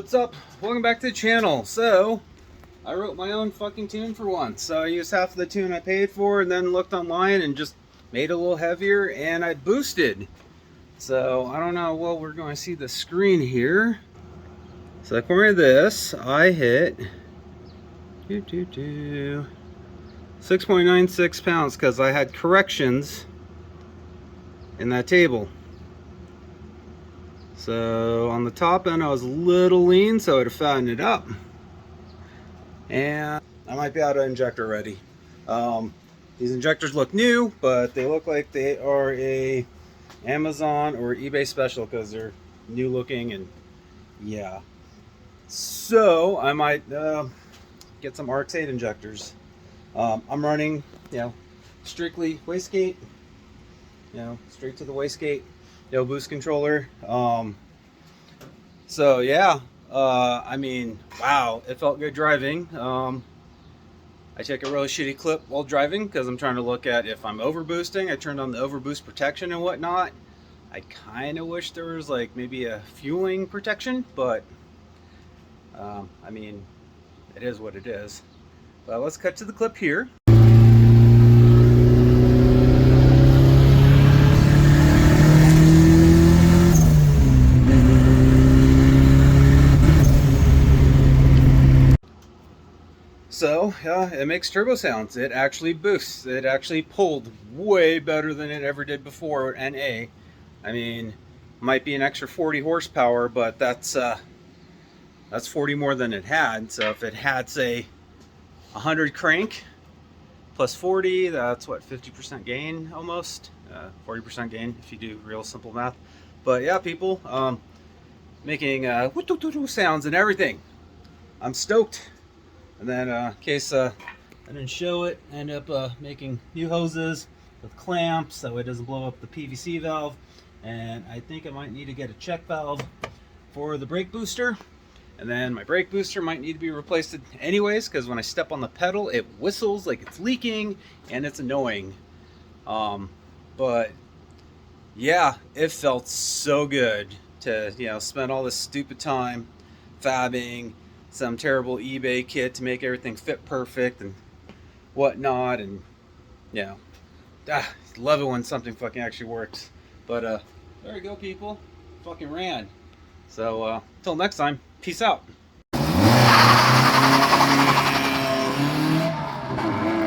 What's up? Welcome back to the channel. So, I wrote my own fucking tune for once. So I used half of the tune I paid for and then looked online and just made it a little heavier and I boosted. So, I don't know, well, we're going to see the screen here. So according to this, I hit 6.96 pounds because I had corrections in that table. So on the top end I was a little lean, so I'd have fattened it up. And I might be out of injector already. These injectors look new, but they look like they are a Amazon or eBay special because they're new looking and yeah. So I might get some RX-8 injectors. I'm running, strictly wastegate, straight to the wastegate, boost controller. So yeah, I mean, wow, it felt good driving. I take a really shitty clip while driving because I'm trying to look at if I'm overboosting. I turned on the overboost protection and whatnot. I kind of wish there was like maybe a fueling protection, but I mean, it is what it is. But let's cut to the clip here. So, yeah, it makes turbo sounds. It actually boosts. It actually pulled way better than it ever did before, NA. I mean, might be an extra 40 horsepower, but that's 40 more than it had. So if it had, say, 100 crank plus 40, that's what, 50% gain almost? 40% gain if you do real simple math. But yeah, people, making sounds and everything. I'm stoked. And then in case I didn't show it, I end up making new hoses with clamps so it doesn't blow up the PVC valve. And I think I might need to get a check valve for the brake booster. And then my brake booster might need to be replaced anyways because when I step on the pedal it whistles like it's leaking and it's annoying. But yeah, it felt so good to spend all this stupid time fabbing some terrible eBay kit to make everything fit perfect and whatnot, and love it when something fucking actually works. But there you go, people, fucking ran. So until next time, peace out.